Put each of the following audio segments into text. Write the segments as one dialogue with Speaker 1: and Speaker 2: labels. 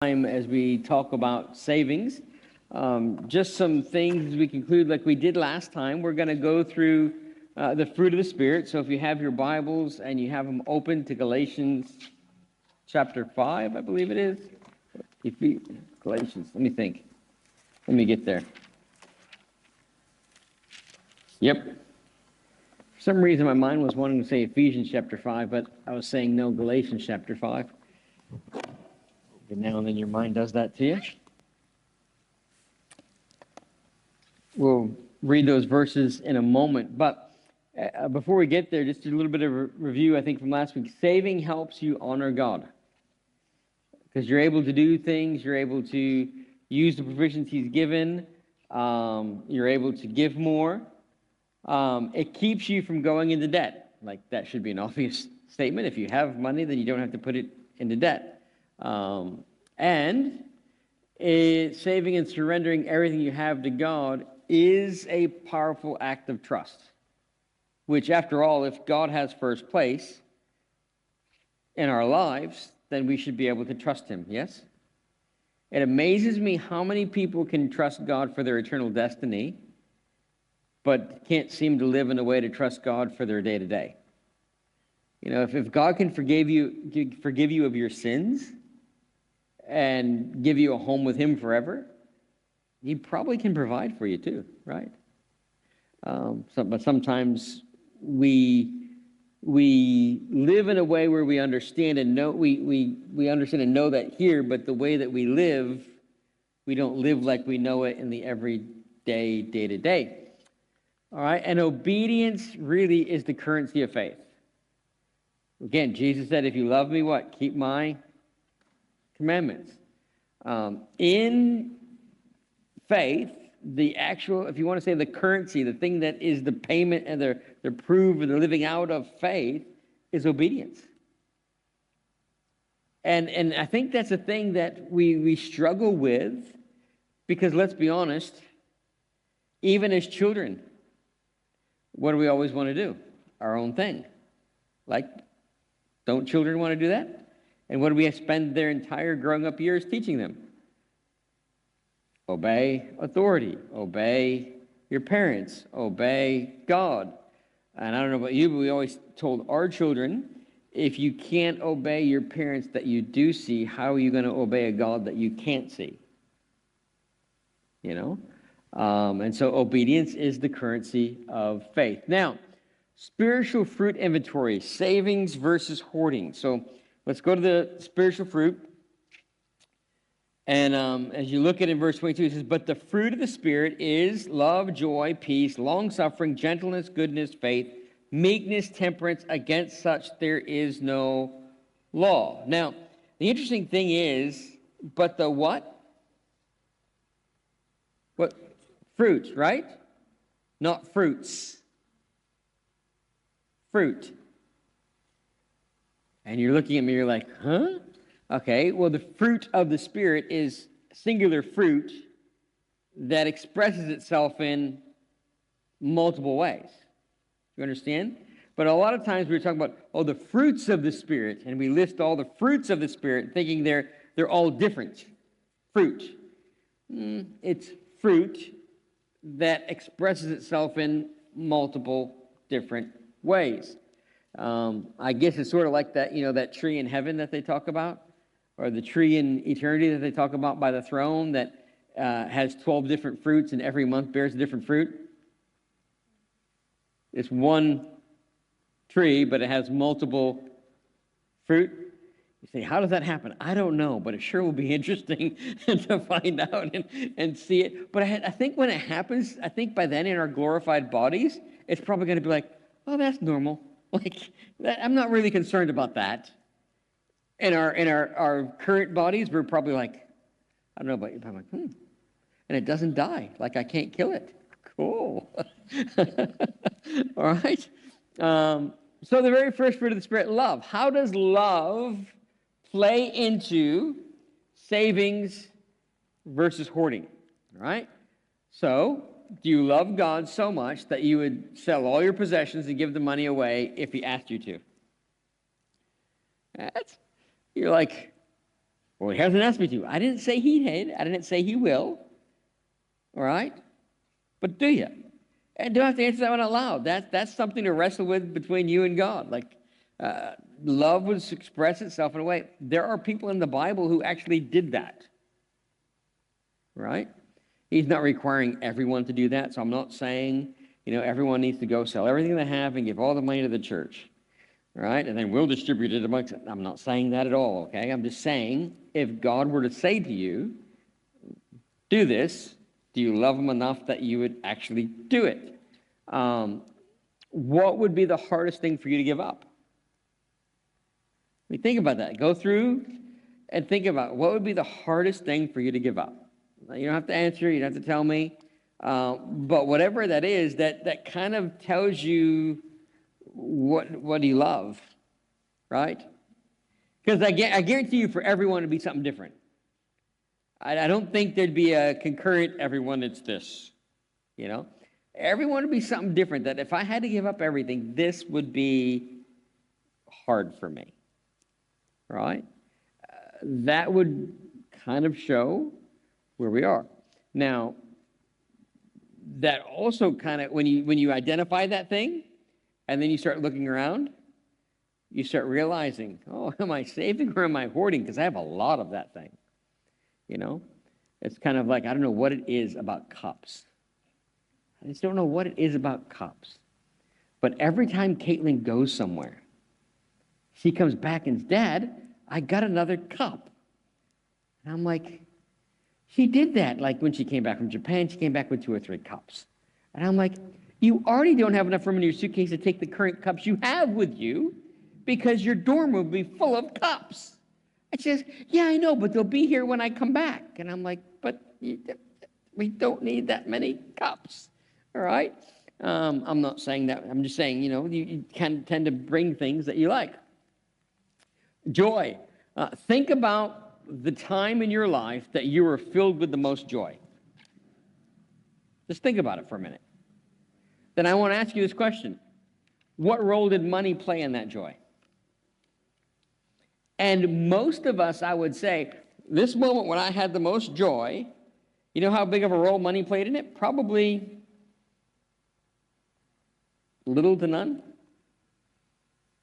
Speaker 1: As we talk about savings. Just some things as we conclude, like we did last time. We're going to go through the fruit of the Spirit. So if you have your Bibles and you have them open to Galatians chapter 5, I believe it is. Galatians, let me think. Let me get there. Yep. For some reason, my mind was wanting to say Ephesians chapter 5, but I was saying no, Galatians chapter 5. And now and then your mind does that to you. We'll read those verses in a moment. But before we get there, just a little bit of a review, I think, from last week. Saving helps you honor God. Because you're able to do things, you're able to use the provisions He's given, you're able to give more. It keeps you from going into debt. Like, that should be an obvious statement. If you have money, then you don't have to put it into debt. And saving and surrendering everything you have to God is a powerful act of trust. Which, after all, if God has first place in our lives, then we should be able to trust Him, yes? It amazes me how many people can trust God for their eternal destiny, but can't seem to live in a way to trust God for their day-to-day. You know, if God can forgive you of your sins and give you a home with Him forever, He probably can provide for you too, right? But sometimes we live in a way where we understand and know we understand and know that here, but the way that we live, we don't live like we know it in the everyday, day-to-day. All right, and obedience really is the currency of faith. Again, Jesus said, if you love me, what? Keep my commandments. In faith, the actual, if you want to say the currency, the thing that is the payment and the proof of the living out of faith is obedience. And I think that's a thing that we struggle with because, let's be honest, even as children, what do we always want to do? Our own thing. Like, don't children want to do that? And what do we spend their entire growing up years teaching them? Obey authority. Obey your parents. Obey God. And I don't know about you, but we always told our children, if you can't obey your parents that you do see, how are you going to obey a God that you can't see? You know? And so obedience is the currency of faith. Now, spiritual fruit inventory, savings versus hoarding. So let's go to the spiritual fruit. And as you look at it in verse 22, it says, but the fruit of the Spirit is love, joy, peace, long-suffering, gentleness, goodness, faith, meekness, temperance. Against such there is no law. Now, the interesting thing is, but the what? What? Fruit, right? Not fruits. Fruit. And you're looking at me, you're like, huh? Okay, well, the fruit of the Spirit is singular fruit that expresses itself in multiple ways. You understand? But a lot of times we're talking about, the fruits of the Spirit, and we list all the fruits of the Spirit, thinking they're all different. Fruit. It's fruit that expresses itself in multiple different ways. I guess it's sort of like that, that tree in heaven that they talk about, or the tree in eternity that they talk about by the throne that has 12 different fruits and every month bears a different fruit. It's one tree, but it has multiple fruit. You say, how does that happen? I don't know, but it sure will be interesting to find out and see it. But I think when it happens, I think by then in our glorified bodies, it's probably going to be like, oh, that's normal. Like, I'm not really concerned about that. In our current bodies, we're probably like, I don't know about you, but I'm like, And it doesn't die. Like, I can't kill it. Cool. All right. So the very first fruit of the Spirit, love. How does love play into savings versus hoarding? All right. So, do you love God so much that you would sell all your possessions and give the money away if He asked you to? You're like, Well, he hasn't asked me to. I didn't say he did. I didn't say he will. All right? But do you? And don't have to answer that one out loud. That's something to wrestle with between you and God. Like, love would express itself in a way. There are people in the Bible who actually did that. Right? He's not requiring everyone to do that. So I'm not saying, everyone needs to go sell everything they have and give all the money to the church. Right? And then we'll distribute it amongst it. I'm not saying that at all, okay? I'm just saying, if God were to say to you, do this, do you love him enough that you would actually do it? What would be the hardest thing for you to give up? I mean, think about that. Go through and think about what would be the hardest thing for you to give up. You don't have to answer. You don't have to tell me. But whatever that is, that kind of tells you what do you love, right? Because I guarantee you for everyone it'd be something different. I don't think there'd be a concurrent everyone it's this, Everyone would be something different, that if I had to give up everything, this would be hard for me, right? That would kind of show where we are. Now, that also kind of, when you identify that thing, and then you start looking around, you start realizing, oh, am I saving or am I hoarding? Because I have a lot of that thing. It's kind of like, I don't know what it is about cups. I just don't know what it is about cups. But every time Caitlin goes somewhere, she comes back and says, Dad, I got another cup. And I'm like, she did that. Like when she came back from Japan, she came back with 2 or 3 cups. And I'm like, you already don't have enough room in your suitcase to take the current cups you have with you because your dorm will be full of cups. And she says, yeah, I know, but they'll be here when I come back. And I'm like, but we don't need that many cups, all right? I'm not saying that. I'm just saying, you can tend to bring things that you like. Joy. Think about the time in your life that you were filled with the most joy. Just think about it for a minute. Then I want to ask you this question. What role did money play in that joy? And most of us, I would say, this moment when I had the most joy, you know how big of a role money played in it? Probably little to none.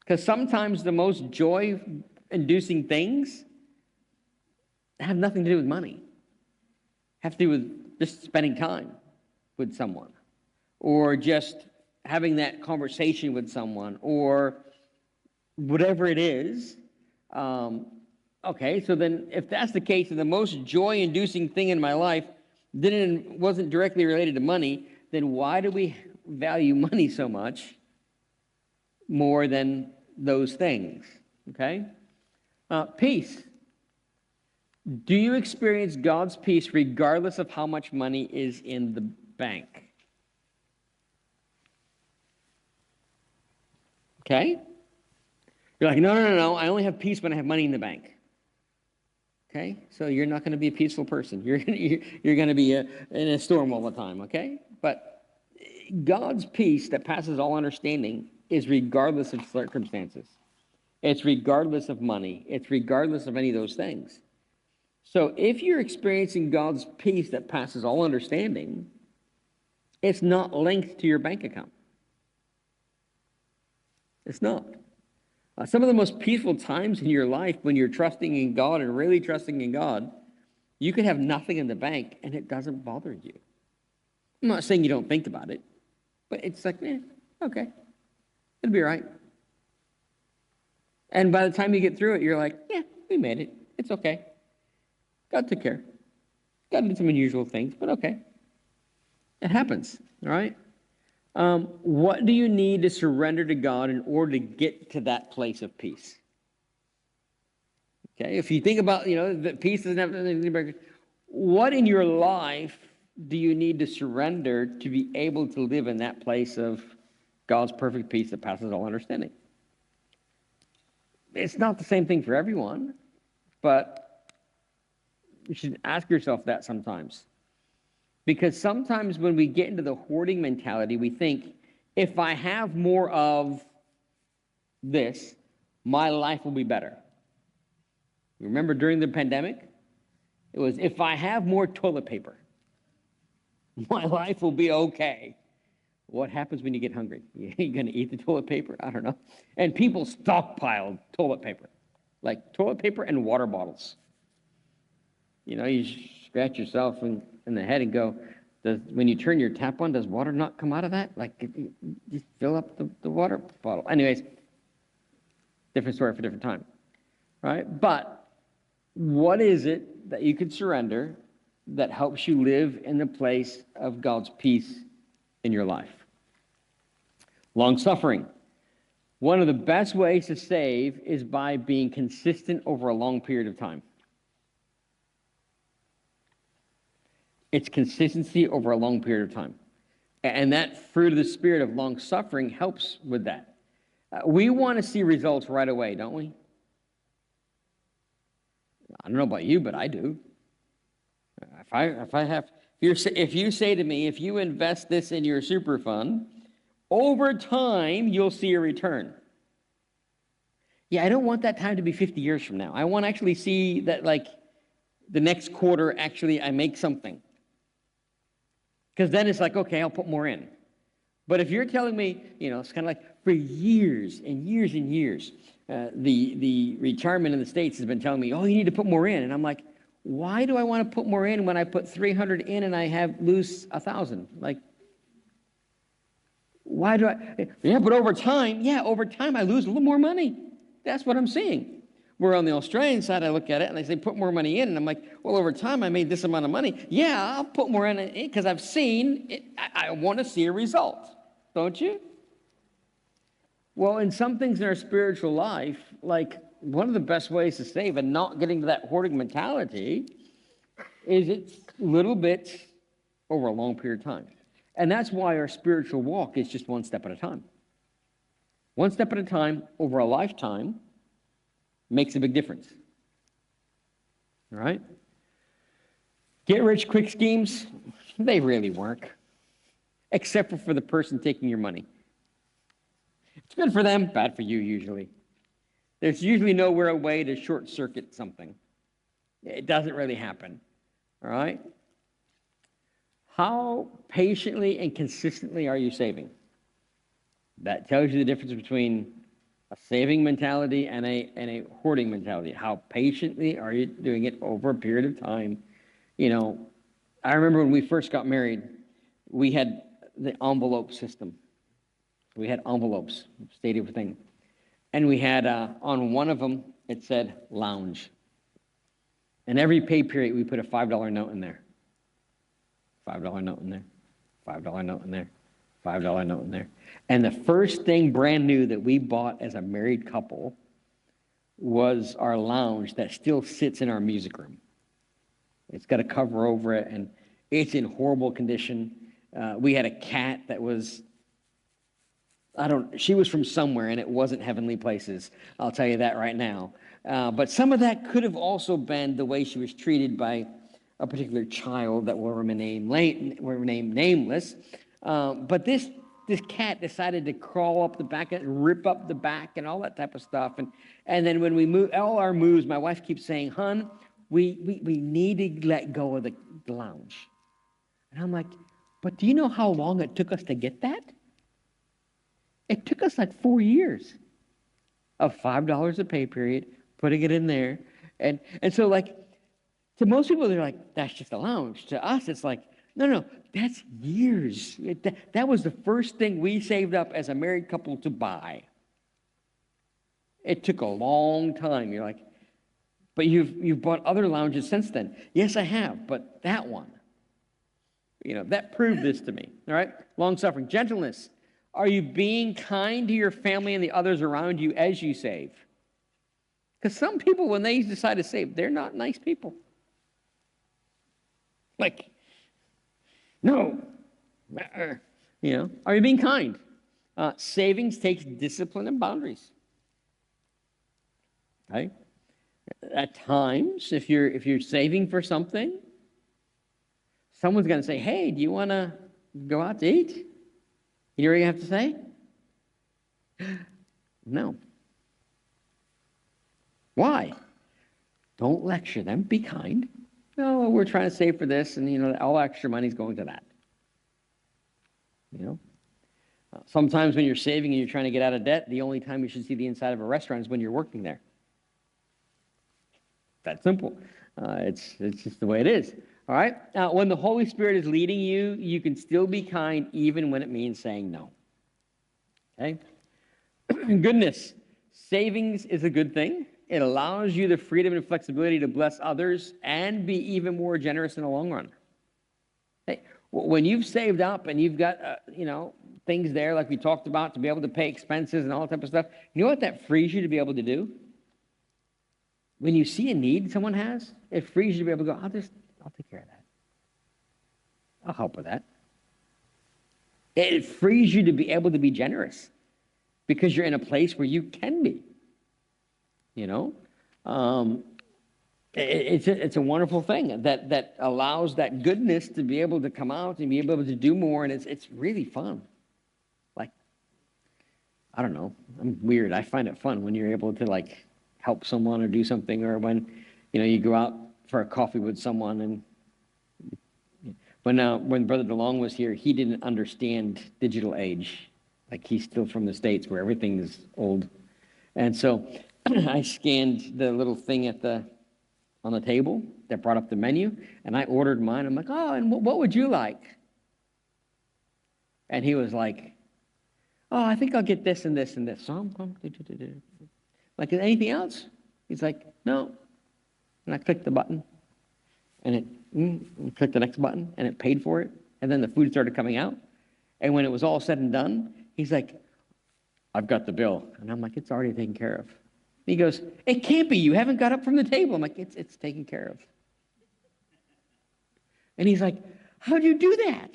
Speaker 1: Because sometimes the most joy-inducing things have nothing to do with money. Have to do with just spending time with someone, or just having that conversation with someone, or whatever it is. Okay, so then if that's the case, and the most joy-inducing thing in my life wasn't directly related to money, then why do we value money so much more than those things? Okay? Peace. Do you experience God's peace regardless of how much money is in the bank? Okay? You're like, no, I only have peace when I have money in the bank. Okay? So you're not going to be a peaceful person. You're going to be in a storm all the time, okay? But God's peace that passes all understanding is regardless of circumstances. It's regardless of money. It's regardless of any of those things. So if you're experiencing God's peace that passes all understanding, it's not linked to your bank account. It's not. Some of the most peaceful times in your life when you're trusting in God and really trusting in God, you could have nothing in the bank and it doesn't bother you. I'm not saying you don't think about it, but it's like, okay, it'll be all right. And by the time you get through it, you're like, yeah, we made it. It's okay. God took care. God did some unusual things, but okay. It happens, all right? What do you need to surrender to God in order to get to that place of peace? Okay, if you think about, that peace doesn't have anything. What in your life do you need to surrender to be able to live in that place of God's perfect peace that passes all understanding? It's not the same thing for everyone, but you should ask yourself that sometimes. Because sometimes when we get into the hoarding mentality, we think, if I have more of this, my life will be better. Remember during the pandemic? It was, if I have more toilet paper, my life will be okay. What happens when you get hungry? You going to eat the toilet paper? I don't know. And people stockpiled toilet paper, like toilet paper and water bottles. You know, you scratch yourself in the head and go, when you turn your tap on, does water not come out of that? Like, just fill up the water bottle. Anyways, different story for different time, right? But what is it that you could surrender that helps you live in the place of God's peace in your life? Long suffering. One of the best ways to save is by being consistent over a long period of time. It's consistency over a long period of time. And that fruit of the Spirit of long suffering helps with that. We want to see results right away, don't we? I don't know about you, but I do. If you say to me, if you invest this in your super fund, over time you'll see a return. Yeah, I don't want that time to be 50 years from now. I want to actually see that, like, the next quarter actually I make something. Because then it's like, okay, I'll put more in. But if you're telling me, it's kind of like for years and years and years, the retirement in the States has been telling me, oh, you need to put more in. And I'm like, why do I want to put more in when I put 300 in and I lose 1,000? Like, why do I? Yeah, but over time I lose a little more money. That's what I'm seeing. Where on the Australian side, I look at it and they say, put more money in. And I'm like, well, over time, I made this amount of money. Yeah, I'll put more in it because I've seen it. I want to see a result. Don't you? Well, in some things in our spiritual life, like one of the best ways to save and not getting to that hoarding mentality is it's little bits over a long period of time. And that's why our spiritual walk is just one step at a time. One step at a time over a lifetime makes a big difference. All right? Get-rich-quick schemes, they really work, except for the person taking your money. It's good for them, bad for you usually. There's usually nowhere a way to short-circuit something. It doesn't really happen. All right? How patiently and consistently are you saving? That tells you the difference between a saving mentality and a hoarding mentality. How patiently are you doing it over a period of time? I remember when we first got married, we had the envelope system. We had envelopes, stated thing. And we had, on one of them, it said lounge. And every pay period, we put a $5 note in there. $5 note in there. $5 note in there. $5 note in there. And the first thing brand new that we bought as a married couple was our lounge that still sits in our music room. It's got a cover over it, and it's in horrible condition. We had a cat that was, she was from somewhere, and it wasn't heavenly places. I'll tell you that right now. But some of that could have also been the way she was treated by a particular child that will remain nameless. But this cat decided to crawl up the back and rip up the back and all that type of stuff. And then when we move, all our moves, my wife keeps saying, "Hun, we need to let go of the lounge." And I'm like, but do you know how long it took us to get that? It took us like 4 years of $5 a pay period, putting it in there. And so, like, to most people, they're like, that's just a lounge. To us, it's like, no, that's years. That was the first thing we saved up as a married couple to buy. It took a long time. You're like, but you've bought other lounges since then. Yes, I have, but that one, that proved this to me. All right? Long-suffering. Gentleness. Are you being kind to your family and the others around you as you save? Because some people, when they decide to save, they're not nice people. Like, no. Are you being kind? Savings takes discipline and boundaries. Okay? At times, if you're saving for something, someone's going to say, hey, do you want to go out to eat? You know what you have to say? No. Why? Don't lecture them. Be kind. No, we're trying to save for this, and all extra money's going to that. Sometimes when you're saving and you're trying to get out of debt, the only time you should see the inside of a restaurant is when you're working there. That simple. It's just the way it is. All right. When the Holy Spirit is leading you, you can still be kind even when it means saying no. Okay. Goodness. Savings is a good thing. It allows you the freedom and flexibility to bless others and be even more generous in the long run. Hey, when you've saved up and you've got, things there like we talked about to be able to pay expenses and all that type of stuff, you know what that frees you to be able to do? When you see a need someone has, it frees you to be able to go, I'll take care of that. I'll help with that. It frees you to be able to be generous because you're in a place where you can be. It's a wonderful thing that allows that goodness to be able to come out and be able to do more, and it's really fun. Like, I don't know, I'm weird. I find it fun when you're able to help someone or do something, or when you go out for a coffee with someone. And when Brother DeLong was here, he didn't understand digital age. Like, he's still from the States where everything is old, and so I scanned the little thing on the table that brought up the menu, and I ordered mine. I'm like, oh, and what would you like? And he was like, oh, I think I'll get this and this and this. So I'm like, is anything else? He's like, no. And I clicked the button, and it clicked the next button, and it paid for it. And then the food started coming out. And when it was all said and done, he's like, I've got the bill. And I'm like, it's already taken care of. He goes, it can't be. You haven't got up from the table. I'm like, it's taken care of. And he's like, how'd you do that?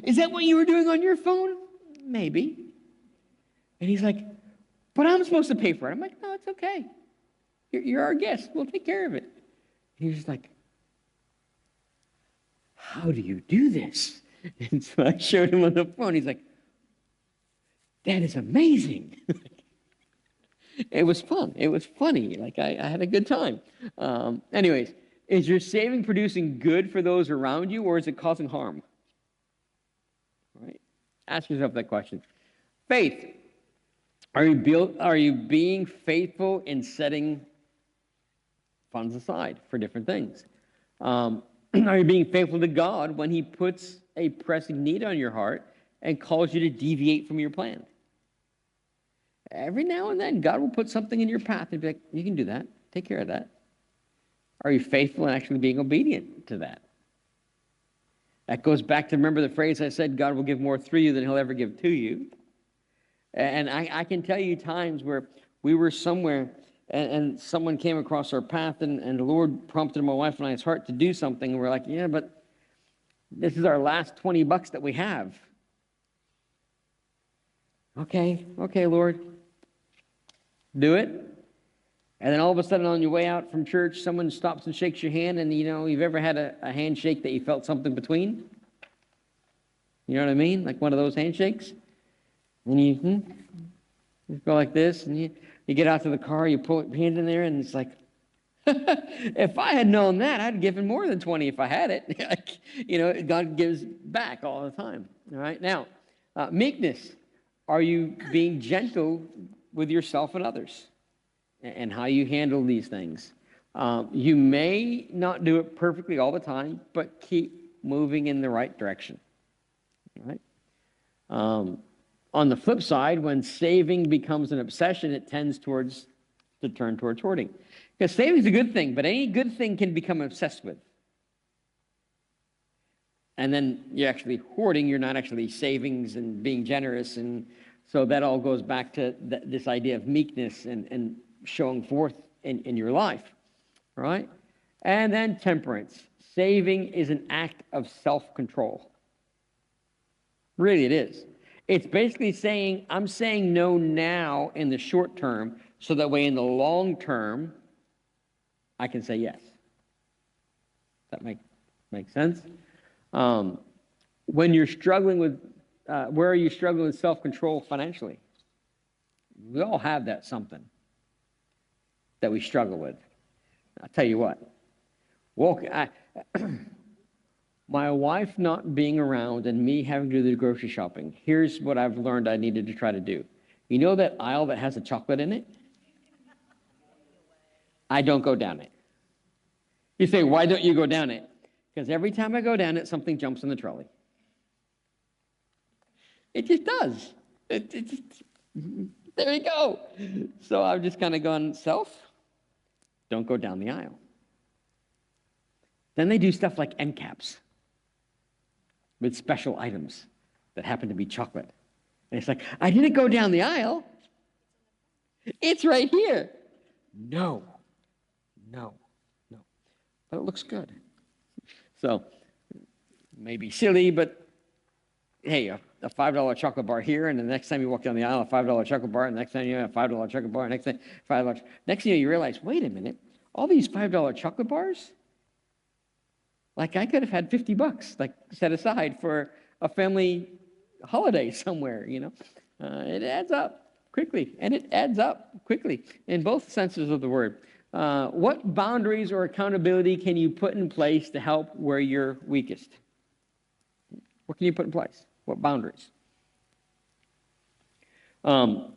Speaker 1: Is that what you were doing on your phone? Maybe. And he's like, but I'm supposed to pay for it. I'm like, no, it's okay. You're our guest. We'll take care of it. And he's just like, how do you do this? And so I showed him on the phone. He's like, that is amazing. It was fun. It was funny. I had a good time. Anyways, is your saving producing good for those around you, or is it causing harm? All right. Ask yourself that question. Faith. Are you being faithful in setting funds aside for different things? Are you being faithful to God when He puts a pressing need on your heart and calls you to deviate from your plan? Every now and then, God will put something in your path and be like, you can do that. Take care of that. Are you faithful in actually being obedient to that? That goes back to, remember the phrase I said, God will give more through you than He'll ever give to you. And I can tell you times where we were somewhere and someone came across our path and the Lord prompted my wife and I's heart to do something. And we're like, yeah, but this is our last $20 that we have. Okay, Lord. Do it. And then all of a sudden on your way out from church, someone stops and shakes your hand, and you've ever had a handshake that you felt something between? You know what I mean? Like one of those handshakes? And you go like this, and you get out to the car, you pull your hand in there, and it's like, if I had known that, I'd have given more than 20 if I had it. God gives back all the time. All right? Now, meekness. Are you being gentle with yourself and others and how you handle these things? You may not do it perfectly all the time, but keep moving in the right direction. All right? On the flip side, when saving becomes an obsession, it tends to turn towards hoarding. Because saving is a good thing, but any good thing can become obsessed with. And then you're actually hoarding, you're not actually savings and being generous. And so that all goes back to this idea of meekness and showing forth in your life, right? And then temperance. Saving is an act of self-control. Really, it is. It's basically saying, I'm saying no now in the short term, so that way in the long term, I can say yes. Does that make sense? When you're struggling with, where are you struggling with self-control financially? We all have that something. that we struggle with. I'll tell you what. My wife not being around and me having to do the grocery shopping, here's what I've learned I needed to try to do. You know that aisle that has the chocolate in it? I don't go down it. You say, why don't you go down it? Because every time I go down it, something jumps in the trolley. It just does. There you go. So I've just kind of gone, self, don't go down the aisle. Then they do stuff like end caps with special items that happen to be chocolate. And it's like, I didn't go down the aisle. It's right here. No. But it looks good. So, maybe silly, but hey, a $5 chocolate bar here, and the next time you walk down the aisle, a $5 chocolate bar, and the next time you have a $5 chocolate bar, next thing, $5. Next thing you realize, wait a minute, all these $5 chocolate bars, like I could have had $50, like set aside for a family holiday somewhere, you know. It adds up quickly, and it adds up quickly in both senses of the word. What boundaries or accountability can you put in place to help where you're weakest? What can you put in place? What boundaries? In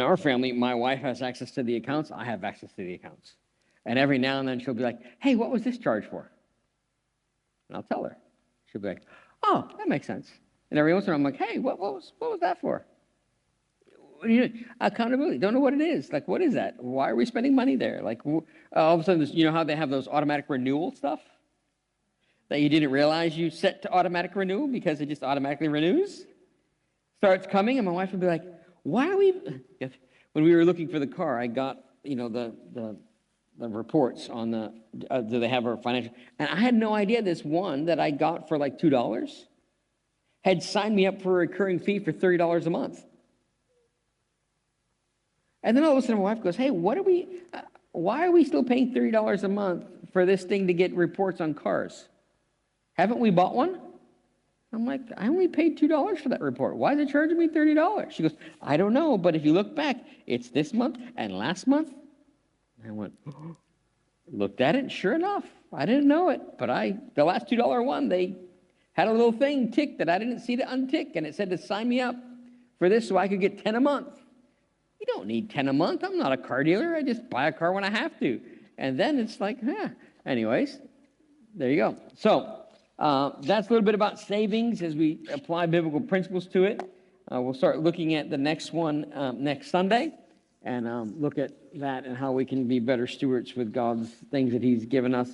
Speaker 1: our family, my wife has access to the accounts. I have access to the accounts. And every now and then she'll be like, hey, what was this charge for? And I'll tell her. She'll be like, oh, that makes sense. And every once in a while I'm like, hey, what was that for? Accountability. Don't know what it is. Like, what is that? Why are we spending money there? Like, all of a sudden, you know how they have those automatic renewal stuff that you didn't realize you set to automatic renewal because it just automatically renews? Starts coming, and my wife would be like, why are we... When we were looking for the car, I got, the reports on the... do they have our financial... And I had no idea this one that I got for like $2 had signed me up for a recurring fee for $30 a month. And then all of a sudden my wife goes, hey, why are we still paying $30 a month for this thing to get reports on cars? Haven't we bought one? I'm like, I only paid $2 for that report. Why is it charging me $30? She goes, I don't know, but if you look back, it's this month and last month. I went, looked at it, sure enough, I didn't know it, but the last $2 one, they had a little thing tick that I didn't see to untick, and it said to sign me up for this so I could get 10 a month. You don't need 10 a month. I'm not a car dealer. I just buy a car when I have to. And then it's like, anyways, there you go. So that's a little bit about savings as we apply biblical principles to it. We'll start looking at the next one next Sunday and look at that and how we can be better stewards with God's things that he's given us.